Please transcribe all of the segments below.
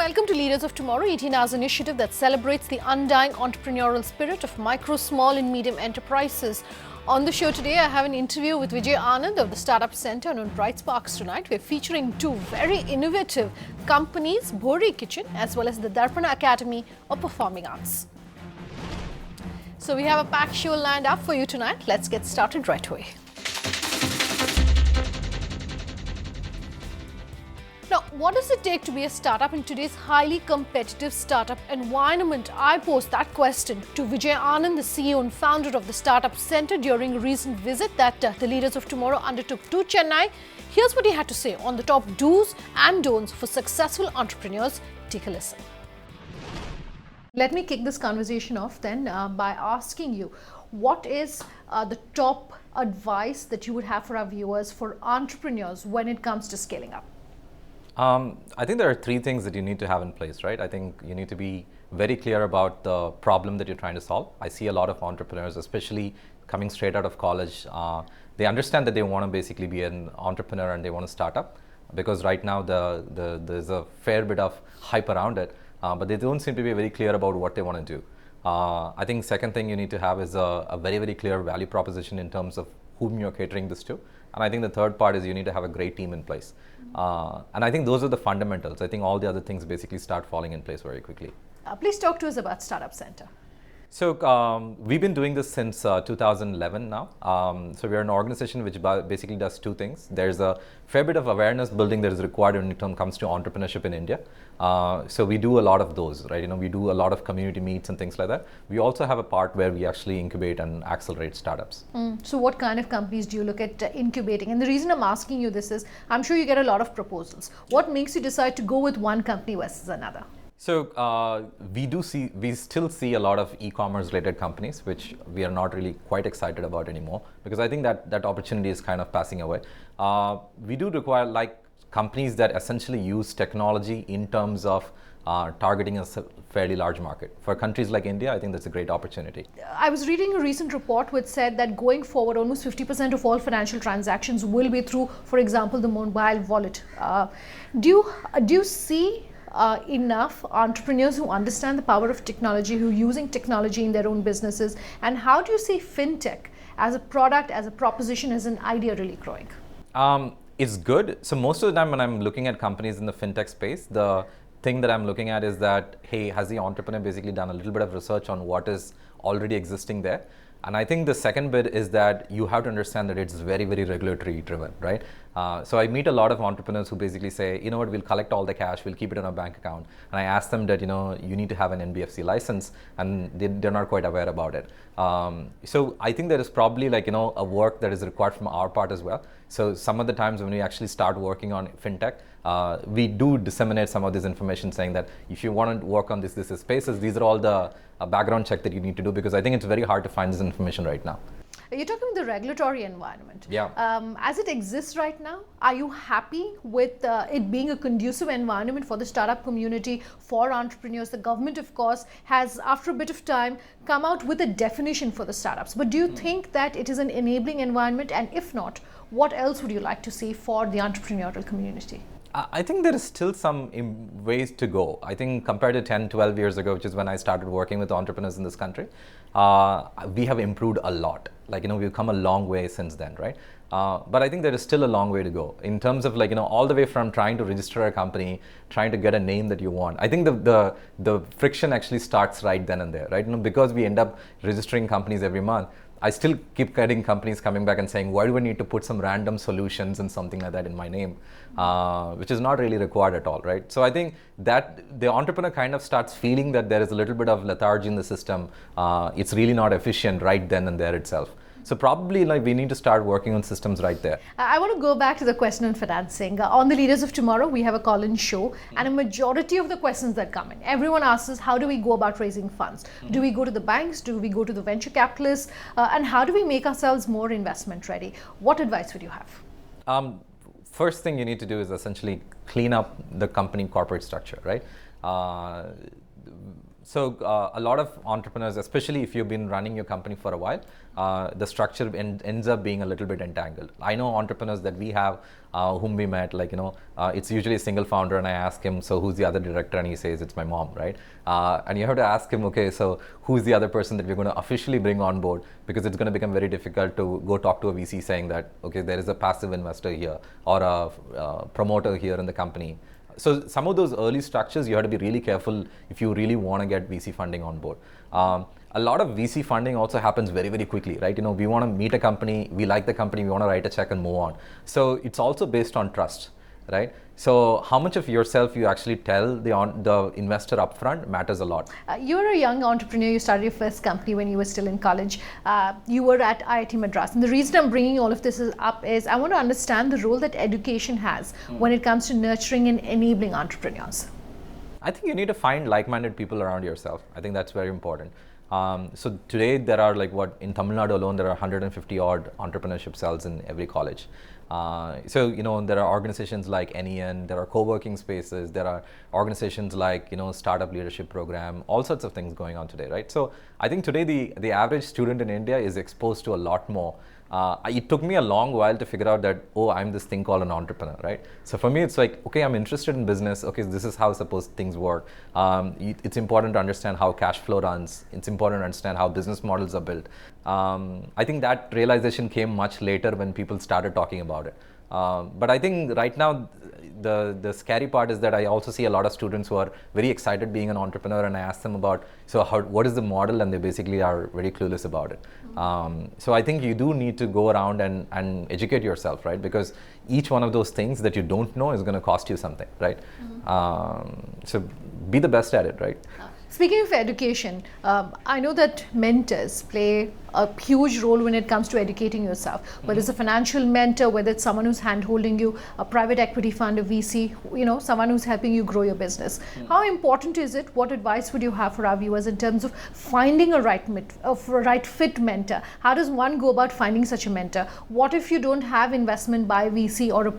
Welcome to Leaders of Tomorrow, ET-Now's initiative that celebrates the undying entrepreneurial spirit of micro, small and medium enterprises. On the show today, I have an interview with Vijay Anand of the Startup Center and on Bright Sparks tonight. We're featuring two very innovative companies, Bhori Kitchen as well as the Darpana Academy of Performing Arts. So we have a packed show lined up for you tonight. Let's get started right away. Now, what does it take to be a startup in today's highly competitive startup environment? I posed that question to Vijay Anand, the CEO and founder of the Startup Center, during a recent visit that the Leaders of Tomorrow undertook to Chennai. Here's what he had to say on the top do's and don'ts for successful entrepreneurs. Take a listen. Let me kick this conversation off then by asking you, what is the top advice that you would have for our viewers, for entrepreneurs when it comes to scaling up? I think there are three things that you need to have in place, right? I think you need to be very clear about the problem that you're trying to solve. I see a lot of entrepreneurs, especially coming straight out of college, they understand that they want to basically be an entrepreneur and they want to start up, because right now there's a fair bit of hype around it, but they don't seem to be very clear about what they want to do. I think second thing you need to have is a very, very clear value proposition in terms of whom you're catering this to. And I think the third part is you need to have a great team in place. And I think those are the fundamentals. I think all the other things basically start falling in place very quickly. Please talk to us about Startup Center. So we've been doing this since 2011 now. So we're an organization which basically does two things. There's a fair bit of awareness building that is required when it comes to entrepreneurship in India. So we do a lot of those, right? We do a lot of community meets and things like that. We also have a part where we actually incubate and accelerate startups. So what kind of companies do you look at incubating? And the reason I'm asking you this is, I'm sure you get a lot of proposals. What makes you decide to go with one company versus another? So we still see a lot of e-commerce related companies, which we are not really quite excited about anymore, because I think that opportunity is kind of passing away. We do require like companies that essentially use technology in terms of targeting a fairly large market. For countries like India, I think that's a great opportunity. I was reading a recent report which said that going forward, almost 50% of all financial transactions will be through, for example, the mobile wallet. Do you see enough entrepreneurs who understand the power of technology, who are using technology in their own businesses? And how do you see fintech as a product, as a proposition, as an idea really growing? It's good. So most of the time when I'm looking at companies in the fintech space, the thing that I'm looking at is that, hey, has the entrepreneur basically done a little bit of research on what is already existing there? And I think the second bit is that you have to understand that it's very, very regulatory driven, right? So I meet a lot of entrepreneurs who basically say, you know what, we'll collect all the cash, we'll keep it in our bank account. And I ask them that, you need to have an NBFC license, and they're not quite aware about it. So I think there is probably a work that is required from our part as well. So some of the times when we actually start working on fintech, we do disseminate some of this information saying that if you want to work on this is spaces, these are all the background check that you need to do, because I think it's very hard to find this information right now. You're talking about the regulatory environment. Yeah. As it exists right now, are you happy with it being a conducive environment for the startup community, for entrepreneurs? The government, of course, has, after a bit of time, come out with a definition for the startups. But do you think that it is an enabling environment? And if not, what else would you like to see for the entrepreneurial community? I think there is still some ways to go. I think compared to 10, 12 years ago, which is when I started working with entrepreneurs in this country, we have improved a lot. We've come a long way since then, right? But I think there is still a long way to go in terms of all the way from trying to register a company, trying to get a name that you want. I think the friction actually starts right then and there, right? Because we end up registering companies every month, I still keep getting companies coming back and saying, why do I need to put some random solutions and something like that in my name, which is not really required at all, right? So I think that the entrepreneur kind of starts feeling that there is a little bit of lethargy in the system. It's really not efficient right then and there itself. So probably we need to start working on systems right there. I want to go back to the question on financing. On the Leaders of Tomorrow, we have a call-in show, and a majority of the questions that come in, everyone asks us, how do we go about raising funds? Do we go to the banks? Do we go to the venture capitalists? And how do we make ourselves more investment ready? What advice would you have? First thing you need to do is essentially clean up the company corporate structure, right? So a lot of entrepreneurs, especially if you've been running your company for a while, the structure ends up being a little bit entangled. I know entrepreneurs that we have whom we met, like, it's usually a single founder, and I ask him, so who's the other director? And he says, it's my mom, right? And you have to ask him, okay, so who's the other person that we're going to officially bring on board? Because it's going to become very difficult to go talk to a VC saying that, okay, there is a passive investor here or a promoter here in the company. So some of those early structures, you have to be really careful if you really want to get VC funding on board. A lot of VC funding also happens very, very quickly, right? We want to meet a company, we like the company, we want to write a check and move on. So it's also based on trust, right? So how much of yourself you actually tell the investor upfront matters a lot. You're a young entrepreneur. You started your first company when you were still in college. You were at IIT Madras. And the reason I'm bringing all of this up is I want to understand the role that education has when it comes to nurturing and enabling entrepreneurs. I think you need to find like-minded people around yourself. I think that's very important. So today there are in Tamil Nadu alone, there are 150 odd entrepreneurship cells in every college. So there are organizations like NEN, there are co-working spaces, there are organizations like startup leadership program, all sorts of things going on today, right? So I think today the average student in India is exposed to a lot more. It took me a long while to figure out that, oh, I'm this thing called an entrepreneur, right? So for me, it's like, okay, I'm interested in business. Okay, this is how supposed things work. It's important to understand how cash flow runs. It's important to understand how business models are built. I think that realization came much later when people started talking about it. But I think right now, the scary part is that I also see a lot of students who are very excited being an entrepreneur, and I ask them about, so what is the model, and they basically are very clueless about it. So I think you do need to go around and educate yourself, right? Because each one of those things that you don't know is going to cost you something, right? So be the best at it, right? Speaking of education, I know that mentors play a huge role when it comes to educating yourself, whether it's a financial mentor, whether it's someone who's hand-holding you, a private equity fund, a VC, someone who's helping you grow your business. How important is it? What advice would you have for our viewers in terms of finding a right fit mentor? How does one go about finding such a mentor? What if you don't have investment by VC or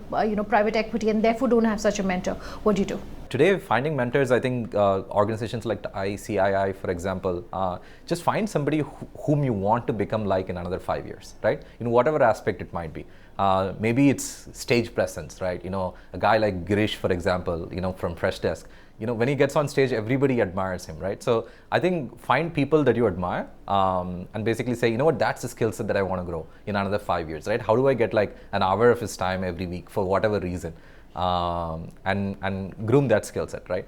private equity and therefore don't have such a mentor? What do you do? Today, finding mentors, I think organizations like the ICII, for example, just find somebody whom you want to become like in another 5 years, right? In whatever aspect it might be. Maybe it's stage presence, right? A guy like Girish, for example, from Freshdesk, when he gets on stage, everybody admires him, right? So I think find people that you admire and basically say, that's the skill set that I want to grow in another 5 years, right? How do I get like an hour of his time every week for whatever reason? And groom that skill set, right?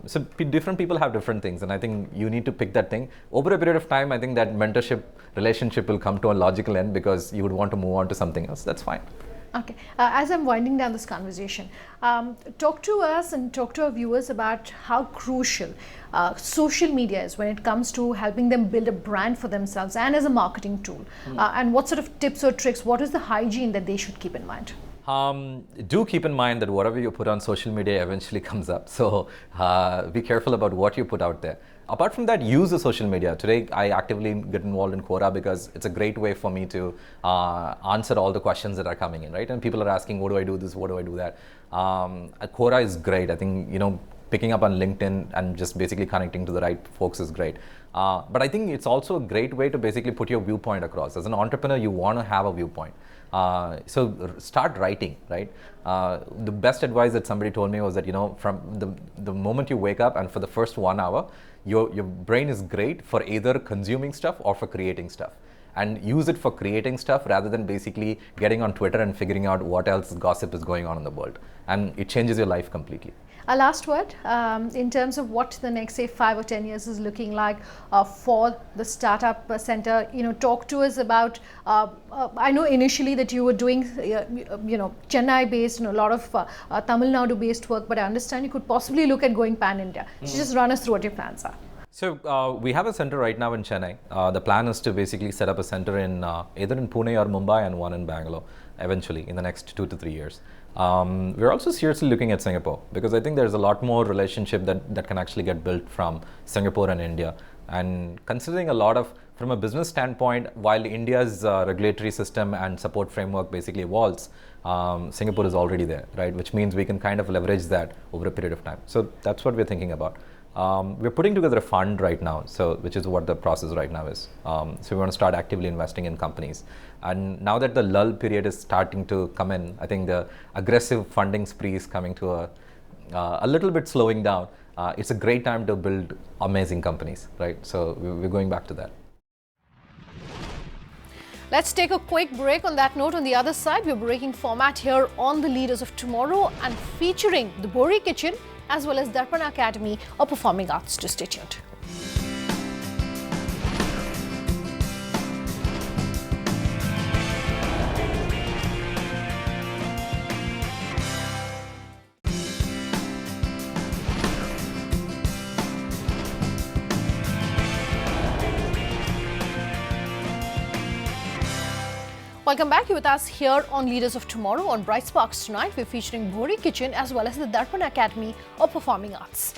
So different people have different things, and I think you need to pick that thing. Over a period of time, I think that mentorship relationship will come to a logical end because you would want to move on to something else. That's fine. Okay. As I'm winding down this conversation, talk to us and talk to our viewers about how crucial social media is when it comes to helping them build a brand for themselves and as a marketing tool. And what sort of tips or tricks, what is the hygiene that they should keep in mind? Do keep in mind that whatever you put on social media eventually comes up. So be careful about what you put out there. Apart from that, use the social media. Today, I actively get involved in Quora because it's a great way for me to answer all the questions that are coming in, right? And people are asking, what do I do this? What do I do that? Quora is great. I think, picking up on LinkedIn and just basically connecting to the right folks is great. But I think it's also a great way to basically put your viewpoint across. As an entrepreneur, you want to have a viewpoint. So start writing, right? The best advice that somebody told me was that, from the moment you wake up and for the first 1 hour, your brain is great for either consuming stuff or for creating stuff. And use it for creating stuff rather than basically getting on Twitter and figuring out what else gossip is going on in the world. And it changes your life completely. A last word in terms of what the next, say, 5 or 10 years is looking like for the Startup Center. Talk to us about. I know initially that you were doing, Chennai-based and a lot of Tamil Nadu-based work, but I understand you could possibly look at going pan-India. So just run us through what your plans are. So we have a center right now in Chennai. The plan is to basically set up a center in either in Pune or Mumbai and one in Bangalore eventually in the next 2 to 3 years. We're also seriously looking at Singapore because I think there's a lot more relationship that can actually get built from Singapore and India. And considering a lot of, from a business standpoint, while India's regulatory system and support framework basically evolves, Singapore is already there, right? Which means we can kind of leverage that over a period of time. So that's what we're thinking about. We're putting together a fund right now, which is what the process right now is. So we want to start actively investing in companies. And now that the lull period is starting to come in, I think the aggressive funding spree is coming to a little bit slowing down. It's a great time to build amazing companies, right? So we're going back to that. Let's take a quick break. On that note, on the other side, we're breaking format here on the Leaders of Tomorrow and featuring the Bohri Kitchen as well as Darpan Academy of Performing Arts. To stay tuned. Welcome back. You're with us here on Leaders of Tomorrow. On Bright Sparks tonight, we're featuring Bohri Kitchen as well as the Darpan Academy of Performing Arts.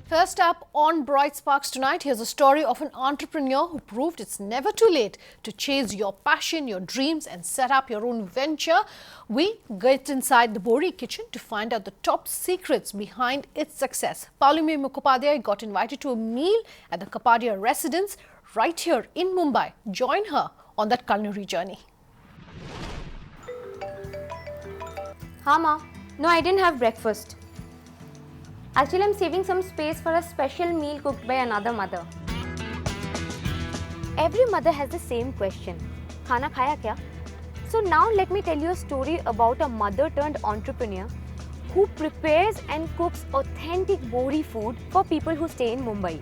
First up on Bright Sparks tonight, here's a story of an entrepreneur who proved it's never too late to chase your passion, your dreams and set up your own venture. We get inside the Bohri Kitchen to find out the top secrets behind its success. Paulumi Mukhopadhyay got invited to a meal at the Kapadia residence right here in Mumbai. Join her on that culinary journey. Haan Ma. No, I didn't have breakfast. Actually, I'm saving some space for a special meal cooked by another mother. Every mother has the same question. Khana khaya kya? So now let me tell you a story about a mother turned entrepreneur who prepares and cooks authentic Bohri food for people who stay in Mumbai.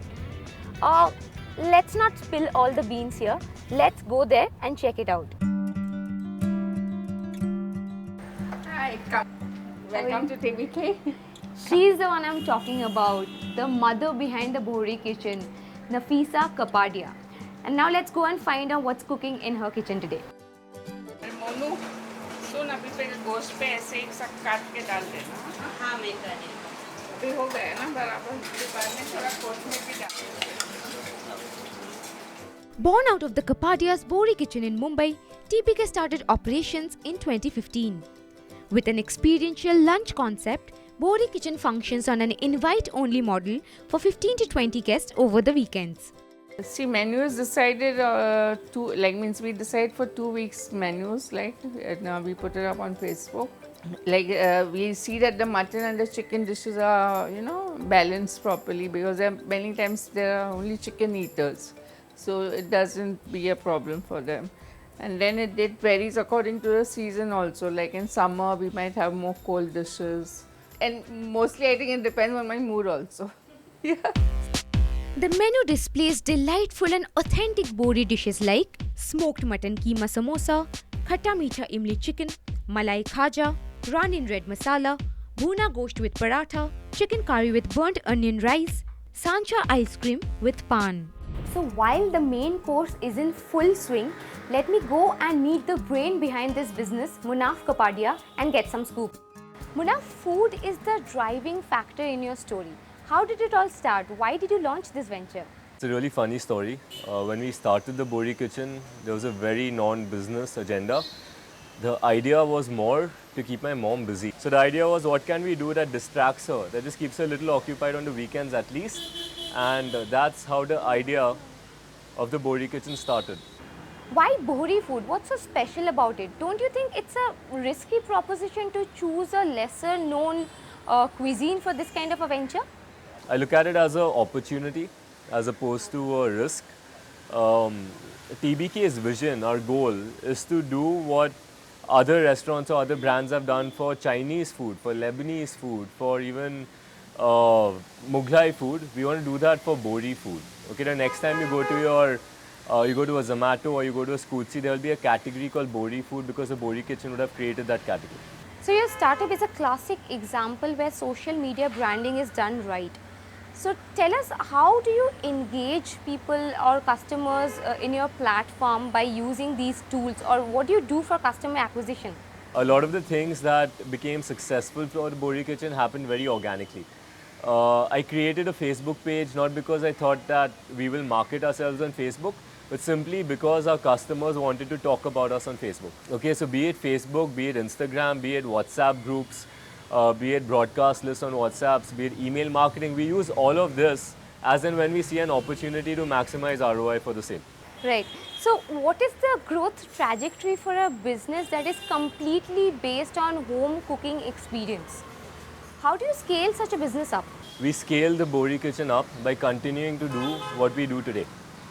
Let's not spill all the beans here. Let's go there and check it out. Hi, welcome to TBK. She's the one I'm talking about, the mother behind the Bohri kitchen, Nafisa Kapadia. And now let's go and find out what's cooking in her kitchen today. Monu, सुन अभी पे गोश्त पे ऐसे एक साथ काट के डाल देना। हाँ मैं कर रही हूँ। अभी हो गया ना बराबर। बाद में थोड़ा कोथिंबीर भी डाल देना। Born out of the Kapadia's Bohri kitchen in Mumbai, TBK started operations in 2015. With an experiential lunch concept, Bohri kitchen functions on an invite-only model for 15 to 20 guests over the weekends. See, menus decided we decide for 2 weeks menus, and we put it up on Facebook. We see that the mutton and the chicken dishes are, balanced properly because many times there are only chicken eaters. So it doesn't be a problem for them. And then it varies according to the season also. Like in summer, we might have more cold dishes. And mostly I think it depends on my mood also. Yeah. The menu displays delightful and authentic Bohri dishes like smoked mutton keema samosa, khatta meetha imli chicken, malai khaja, run in red masala, bhuna gosht with paratha, chicken curry with burnt onion rice, sancha ice cream with pan. So while the main course is in full swing, let me go and meet the brain behind this business, Munaf Kapadia, and get some scoop. Munaf, food is the driving factor in your story. How did it all start? Why did you launch this venture? It's a really funny story. When we started the Bohri kitchen, there was a very non-business agenda. The idea was more to keep my mom busy. So the idea was, what can we do that distracts her, that just keeps her a little occupied on the weekends at least. And that's how the idea of the Bohri kitchen started. Why Bohri food? What's so special about it? Don't you think it's a risky proposition to choose a lesser known cuisine for this kind of a venture? I look at it as an opportunity as opposed to a risk. TBK's vision, our goal, is to do what other restaurants or other brands have done for Chinese food, for Lebanese food, for even Mughlai food. We want to do that for Bohri food. Okay, the next time you go to you go to a Zomato or you go to a Scootsie, there will be a category called Bohri food because the Bohri kitchen would have created that category. So your startup is a classic example where social media branding is done right. So tell us, how do you engage people or customers in your platform by using these tools, or what do you do for customer acquisition? A lot of the things that became successful for the Bohri kitchen happened very organically. I created a Facebook page not because I thought that we will market ourselves on Facebook, but simply because our customers wanted to talk about us on Facebook. Okay, so be it Facebook, be it Instagram, be it WhatsApp groups, be it broadcast lists on WhatsApps, be it email marketing. We use all of this as and when we see an opportunity to maximize ROI for the same. Right. So, what is the growth trajectory for a business that is completely based on home cooking experience? How do you scale such a business up? We scale the Bohri kitchen up by continuing to do what we do today,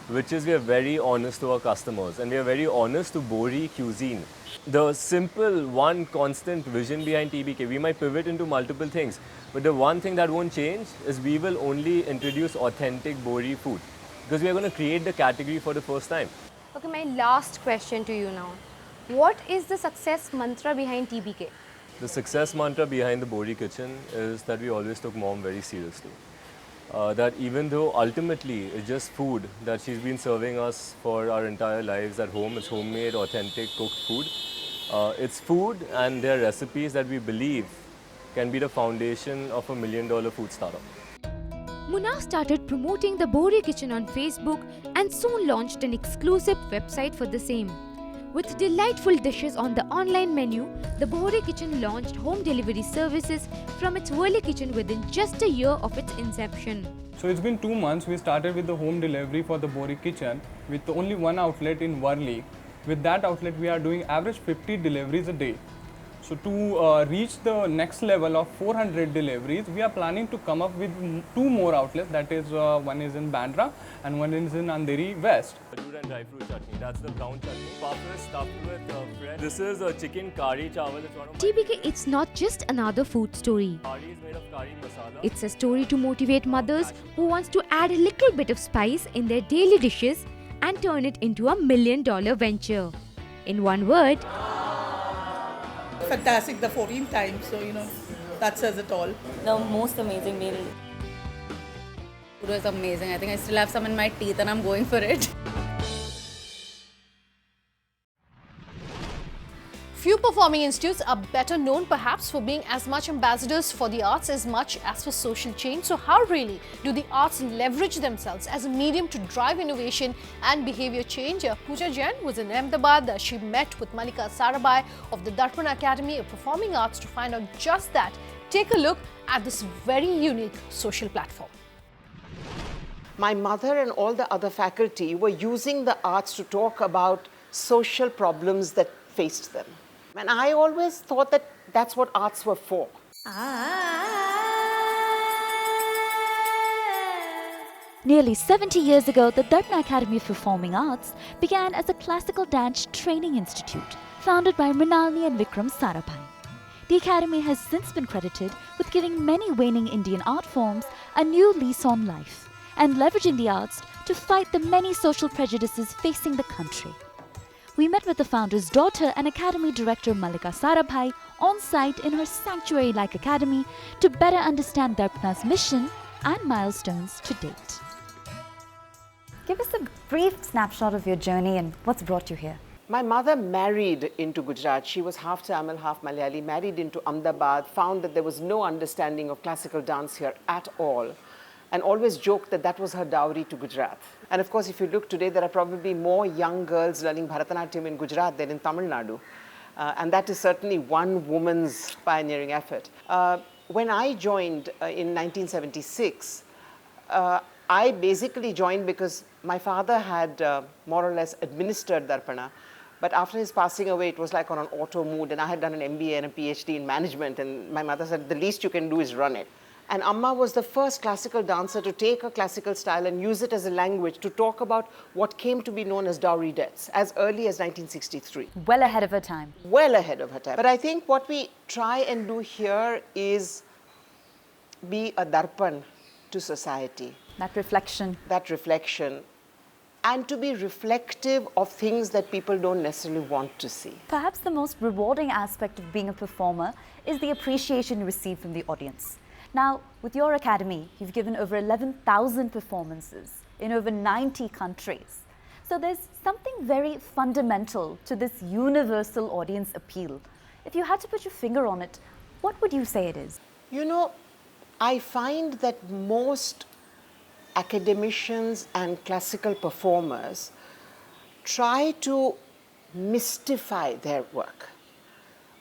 which is we are very honest to our customers and we are very honest to Bohri cuisine. The simple one constant vision behind TBK, we might pivot into multiple things, but the one thing that won't change is we will only introduce authentic Bohri food because we are going to create the category for the first time. Okay, my last question to you now. What is the success mantra behind TBK? The success mantra behind the Bohri kitchen is that we always took mom very seriously. That even though ultimately it's just food that she's been serving us for our entire lives at home, it's homemade, authentic, cooked food. It's food and their recipes that we believe can be the foundation of $1 million food startup. Munaf started promoting the Bohri Kitchen on Facebook and soon launched an exclusive website for the same. With delightful dishes on the online menu, the Bohri Kitchen launched home delivery services from its Worli kitchen within just a year of its inception. So it's been 2 months. We started with the home delivery for the Bohri kitchen with only one outlet in Worli. With that outlet, we are doing average 50 deliveries a day. So to reach the next level of 400 deliveries, we are planning to come up with 2 more outlets. That is, one is in Bandra and one is in Andheri West. Khajoor and dry fruit chutney, that's the brown chutney. Papad stuffed with bread. This is a chicken kari chawal. It's one of my TBK, it's not just another food story. Kari is made of kari masala. It's a story to motivate mothers who wants to add a little bit of spice in their daily dishes and turn it into $1 million venture. In one word, fantastic the 14th time, so that says it all. The most amazing meal. It was amazing. I think I still have some in my teeth and I'm going for it. Few performing institutes are better known perhaps for being as much ambassadors for the arts as much as for social change. So how really do the arts leverage themselves as a medium to drive innovation and behavior change? Pooja Jain was in Ahmedabad. She met with Malika Sarabhai of the Darpan Academy of Performing Arts to find out just that. Take a look at this very unique social platform. My mother and all the other faculty were using the arts to talk about social problems that faced them. And I always thought that that's what arts were for. Nearly 70 years ago, the Darpan Academy of Performing Arts began as a classical dance training institute founded by Mrinalini and Vikram Sarabhai. The academy has since been credited with giving many waning Indian art forms a new lease on life and leveraging the arts to fight the many social prejudices facing the country. We met with the founder's daughter and academy director Malika Sarabhai on site in her sanctuary-like academy to better understand Darpana's mission and milestones to date. Give us a brief snapshot of your journey and what's brought you here. My mother married into Gujarat. She was half Tamil, half Malayali, married into Ahmedabad, found that there was no understanding of classical dance here at all, and always joked that that was her dowry to Gujarat. And of course, if you look today, there are probably more young girls learning Bharatanatyam in Gujarat than in Tamil Nadu. And that is certainly one woman's pioneering effort. When I joined in 1976, I basically joined because my father had more or less administered Darpana. But after his passing away, it was like on an auto mood, and I had done an MBA and a PhD in management, and my mother said, the least you can do is run it. And Amma was the first classical dancer to take a classical style and use it as a language to talk about what came to be known as dowry debts as early as 1963. Well ahead of her time. Well ahead of her time. But I think what we try and do here is be a darpan to society. That reflection. That reflection. And to be reflective of things that people don't necessarily want to see. Perhaps the most rewarding aspect of being a performer is the appreciation you receive from the audience. Now, with your academy, you've given over 11,000 performances in over 90 countries. So there's something very fundamental to this universal audience appeal. If you had to put your finger on it, what would you say it is? You know, I find that most academicians and classical performers try to mystify their work.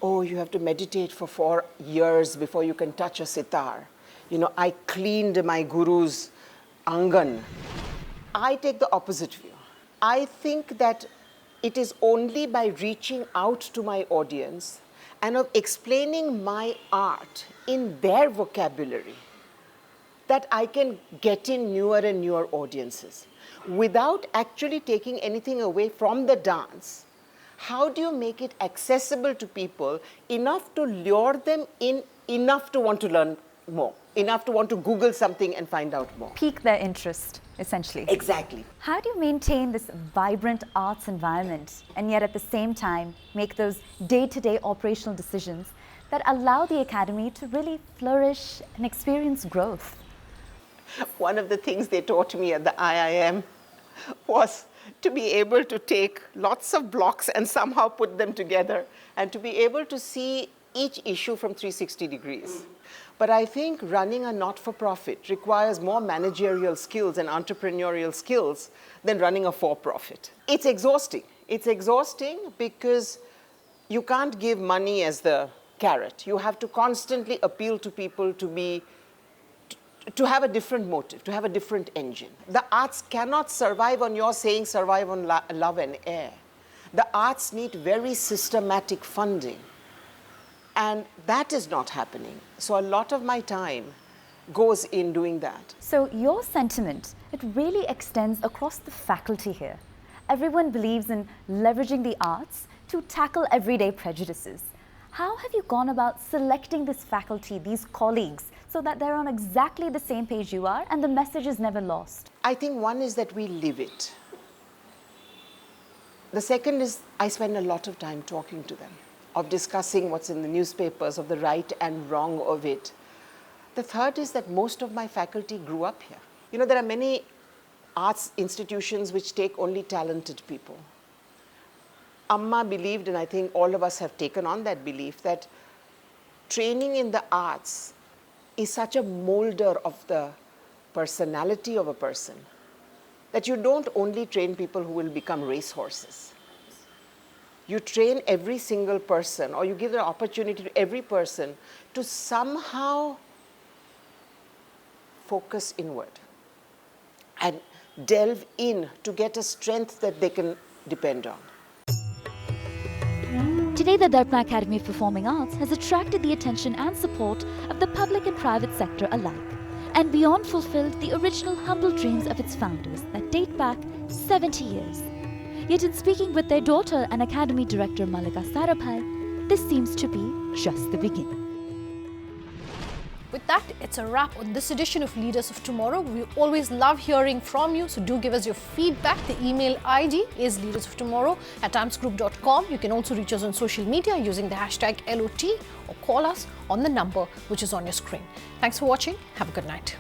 oh, you have to meditate for 4 years before you can touch a sitar. You know, I cleaned my guru's angan. I take the opposite view. I think that it is only by reaching out to my audience and of explaining my art in their vocabulary that I can get in newer and newer audiences. Without actually taking anything away from the dance, how do you make it accessible to people enough to lure them in, enough to want to learn more, enough to want to Google something and find out more? Pique their interest, essentially. Exactly. How do you maintain this vibrant arts environment and yet at the same time make those day-to-day operational decisions that allow the Academy to really flourish and experience growth? One of the things they taught me at the IIM was to be able to take lots of blocks and somehow put them together and to be able to see each issue from 360 degrees. But I think running a not-for-profit requires more managerial skills and entrepreneurial skills than running a for-profit. It's exhausting. It's exhausting because you can't give money as the carrot. You have to constantly appeal to people to have a different motive, to have a different engine. The arts cannot survive on your saying survive on love and air. The arts need very systematic funding. And that is not happening. So a lot of my time goes in doing that. So your sentiment, it really extends across the faculty here. Everyone believes in leveraging the arts to tackle everyday prejudices. How have you gone about selecting this faculty, these colleagues, so that they're on exactly the same page you are and the message is never lost? I think one is that we live it. The second is I spend a lot of time talking to them, of discussing what's in the newspapers, of the right and wrong of it. The third is that most of my faculty grew up here. You know, there are many arts institutions which take only talented people. Amma believed, and I think all of us have taken on that belief, that training in the arts is such a molder of the personality of a person that you don't only train people who will become racehorses. You train every single person, or you give the opportunity to every person to somehow focus inward and delve in to get a strength that they can depend on. Today, the Darpana Academy of Performing Arts has attracted the attention and support of the public and private sector alike, and beyond fulfilled the original humble dreams of its founders that date back 70 years. Yet in speaking with their daughter and Academy Director Mallika Sarabhai, this seems to be just the beginning. With that, it's a wrap on this edition of Leaders of Tomorrow. We always love hearing from you, so do give us your feedback. The email ID is leadersoftomorrow@timesgroup.com. You can also reach us on social media using the hashtag LOT or call us on the number which is on your screen. Thanks for watching. Have a good night.